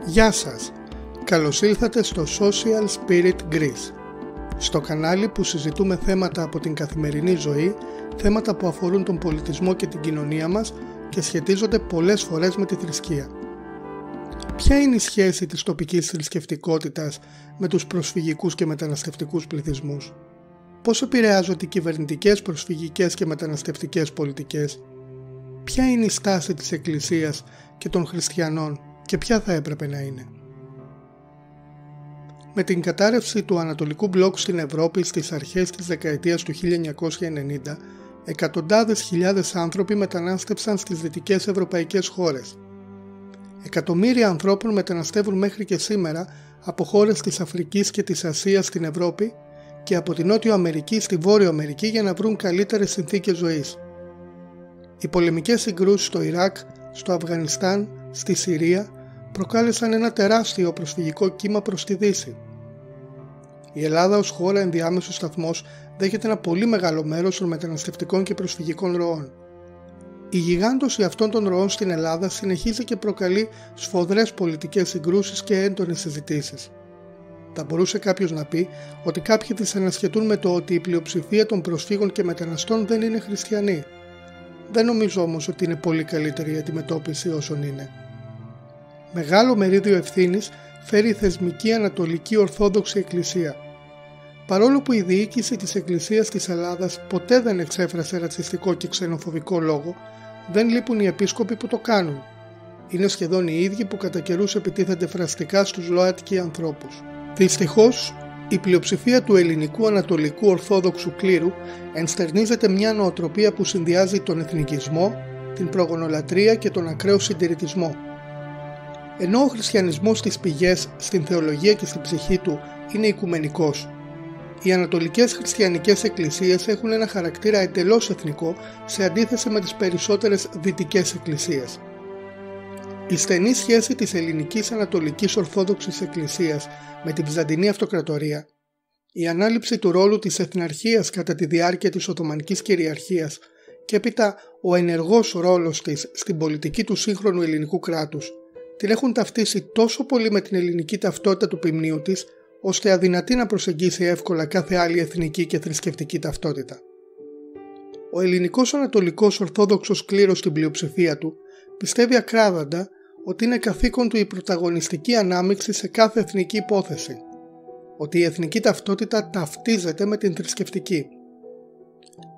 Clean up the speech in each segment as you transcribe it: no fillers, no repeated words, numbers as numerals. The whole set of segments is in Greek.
Γεια σας! Καλώς ήλθατε στο Social Spirit Greece, στο κανάλι που συζητούμε θέματα από την καθημερινή ζωή, θέματα που αφορούν τον πολιτισμό και την κοινωνία μας και σχετίζονται πολλές φορές με τη θρησκεία. Ποια είναι η σχέση της τοπικής θρησκευτικότητας με τους προσφυγικούς και μεταναστευτικούς πληθυσμούς? Πώς επηρεάζονται οι κυβερνητικές προσφυγικές και μεταναστευτικές πολιτικές? Ποια είναι η στάση της Εκκλησίας και των χριστιανών και ποια θα έπρεπε να είναι? Με την κατάρρευση του Ανατολικού Μπλοκ στην Ευρώπη στις αρχές της δεκαετίας του 1990, εκατοντάδες χιλιάδες άνθρωποι μετανάστευσαν στις δυτικές ευρωπαϊκές χώρες. Εκατομμύρια ανθρώπων μεταναστεύουν μέχρι και σήμερα από χώρες της Αφρικής και της Ασίας στην Ευρώπη και από την Νότιο Αμερική στη Βόρειο Αμερική για να βρουν καλύτερες συνθήκες ζωής. Οι πολεμικές συγκρούσεις στο Ιράκ, στο Αφγανιστάν, στη Συρία προκάλεσαν ένα τεράστιο προσφυγικό κύμα προς τη Δύση. Η Ελλάδα ως χώρα ενδιάμεσος σταθμός δέχεται ένα πολύ μεγάλο μέρος των μεταναστευτικών και προσφυγικών ροών. Η γιγάντωση αυτών των ροών στην Ελλάδα συνεχίζει και προκαλεί σφοδρές πολιτικές συγκρούσεις και έντονες συζητήσεις. Θα μπορούσε κάποιος να πει ότι κάποιοι δυσανασχετούν με το ότι η πλειοψηφία των προσφύγων και μεταναστών δεν είναι χριστιανοί. Δεν νομίζω όμως ότι είναι πολύ καλύτερη η αντιμετώπιση όσων είναι. Μεγάλο μερίδιο ευθύνης φέρει η θεσμική Ανατολική Ορθόδοξη Εκκλησία. Παρόλο που η διοίκηση της Εκκλησίας της Ελλάδας ποτέ δεν εξέφρασε ρατσιστικό και ξενοφοβικό λόγο, δεν λείπουν οι επίσκοποι που το κάνουν. Είναι σχεδόν οι ίδιοι που κατά καιρούς επιτίθενται φραστικά στους ΛΟΑΤΚΙ ανθρώπους. Δυστυχώς, η πλειοψηφία του ελληνικού Ανατολικού Ορθόδοξου κλήρου ενστερνίζεται μια νοοτροπία που συνδυάζει τον εθνικισμό, την προγονολατρία και τον ακραίο συντηρητισμό. Ενώ ο χριστιανισμός στις πηγές, στην θεολογία και στην ψυχή του είναι οικουμενικός, οι ανατολικές χριστιανικές εκκλησίες έχουν ένα χαρακτήρα εντελώς εθνικό σε αντίθεση με τις περισσότερες δυτικές εκκλησίες. Η στενή σχέση της ελληνικής Ανατολικής Ορθόδοξης Εκκλησίας με την Βυζαντινή Αυτοκρατορία, η ανάληψη του ρόλου της εθναρχίας κατά τη διάρκεια της Οθωμανικής κυριαρχίας και έπειτα ο ενεργός ρόλος της στην πολιτική του σύγχρονου ελληνικού κράτους την έχουν ταυτίσει τόσο πολύ με την ελληνική ταυτότητα του ποιμνίου της, ώστε αδυνατεί να προσεγγίσει εύκολα κάθε άλλη εθνική και θρησκευτική ταυτότητα. Ο ελληνικός Ανατολικός Ορθόδοξος κλήρος στην πλειοψηφία του πιστεύει ακράδαντα ότι είναι καθήκον του η πρωταγωνιστική ανάμειξη σε κάθε εθνική υπόθεση, ότι η εθνική ταυτότητα ταυτίζεται με την θρησκευτική.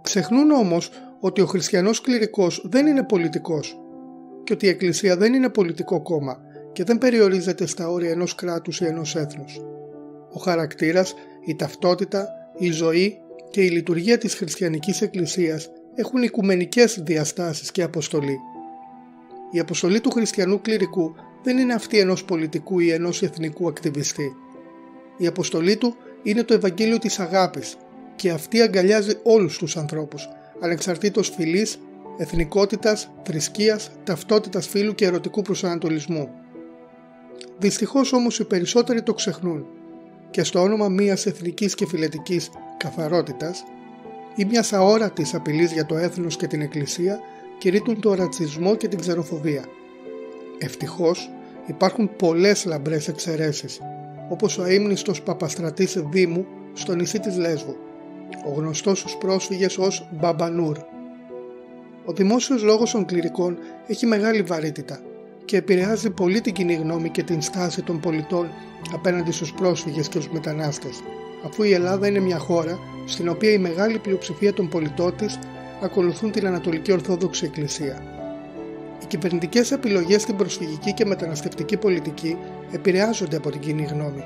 Ξεχνούν όμως ότι ο χριστιανός κληρικός δεν είναι πολιτικός και ότι η Εκκλησία δεν είναι πολιτικό κόμμα και δεν περιορίζεται στα όρια ενός κράτους ή ενός έθνους. Ο χαρακτήρας, η ταυτότητα, η ζωή και η λειτουργία της χριστιανικής εκκλησίας έχουν οικουμενικές διαστάσεις και αποστολή. Η αποστολή του χριστιανού κληρικού δεν είναι αυτή ενός πολιτικού ή ενός εθνικού ακτιβιστή. Η αποστολή του είναι το Ευαγγέλιο της αγάπης και αυτή αγκαλιάζει όλους τους ανθρώπους, ανεξαρτήτως φυλής, εθνικότητας, θρησκείας, ταυτότητας φύλου και ερωτικού προσανατολισμού. Δυστυχώς όμως οι περισσότεροι το ξεχνούν και στο όνομα μιας εθνικής και φυλετικής καθαρότητας ή μιας αόρατης απειλής για το έθνος και την Εκκλησία κηρύττουν το ρατσισμό και την ξενοφοβία. Ευτυχώς υπάρχουν πολλές λαμπρές εξαιρέσεις, όπως ο αείμνηστος Παπαστρατής Δήμου στο νησί της Λέσβου, ο γνωστός στους πρόσφυγες ως Μπαμπανούρ. Ο δημόσιος λόγος των κληρικών έχει μεγάλη βαρύτητα και επηρεάζει πολύ την κοινή γνώμη και την στάση των πολιτών απέναντι στους πρόσφυγες και τους μετανάστες, αφού η Ελλάδα είναι μια χώρα στην οποία η μεγάλη πλειοψηφία των πολιτών της ακολουθούν την Ανατολική Ορθόδοξη Εκκλησία. Οι κυβερνητικές επιλογές στην προσφυγική και μεταναστευτική πολιτική επηρεάζονται από την κοινή γνώμη.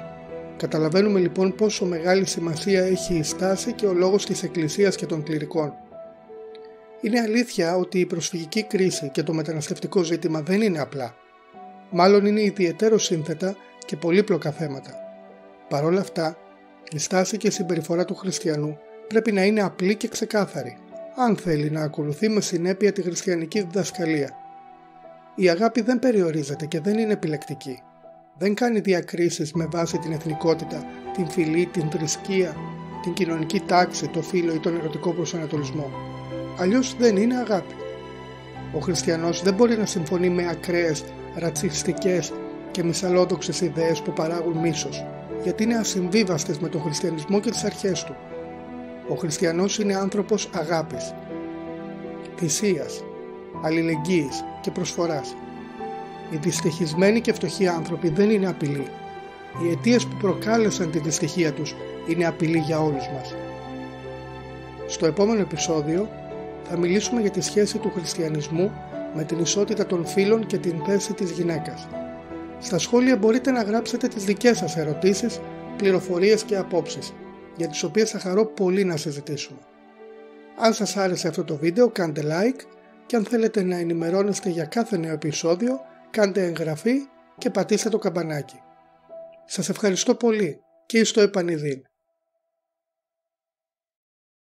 Καταλαβαίνουμε λοιπόν πόσο μεγάλη σημασία έχει η στάση και ο λόγος της Εκκλησίας και των κληρικών. Είναι αλήθεια ότι η προσφυγική κρίση και το μεταναστευτικό ζήτημα δεν είναι απλά. Μάλλον είναι ιδιαιτέρως σύνθετα και πολύπλοκα θέματα. Παρ' όλα αυτά, η στάση και η συμπεριφορά του χριστιανού πρέπει να είναι απλή και ξεκάθαρη, αν θέλει να ακολουθεί με συνέπεια τη χριστιανική διδασκαλία. Η αγάπη δεν περιορίζεται και δεν είναι επιλεκτική. Δεν κάνει διακρίσεις με βάση την εθνικότητα, την φυλή, την θρησκεία, την κοινωνική τάξη, το φύλο ή τον ερωτικό προσανατολισμό. Αλλιώς δεν είναι αγάπη. Ο χριστιανός δεν μπορεί να συμφωνεί με ακραίες, ρατσιστικές και μυσαλλόδοξες ιδέες που παράγουν μίσος, γιατί είναι ασυμβίβαστες με τον χριστιανισμό και τις αρχές του. Ο χριστιανός είναι άνθρωπος αγάπης, θυσίας, αλληλεγγύης και προσφοράς. Οι δυστυχισμένοι και φτωχοί άνθρωποι δεν είναι απειλή. Οι αιτίες που προκάλεσαν τη δυστυχία τους είναι απειλή για όλους μας. Στο επόμενο επεισόδιο θα μιλήσουμε για τη σχέση του χριστιανισμού με την ισότητα των φύλων και την θέση της γυναίκας. Στα σχόλια μπορείτε να γράψετε τις δικές σας ερωτήσεις, πληροφορίες και απόψεις, για τις οποίες θα χαρώ πολύ να συζητήσουμε. Αν σας άρεσε αυτό το βίντεο, κάντε like και αν θέλετε να ενημερώνεστε για κάθε νέο επεισόδιο, κάντε εγγραφή και πατήστε το καμπανάκι. Σας ευχαριστώ πολύ και εις το επανειδήν.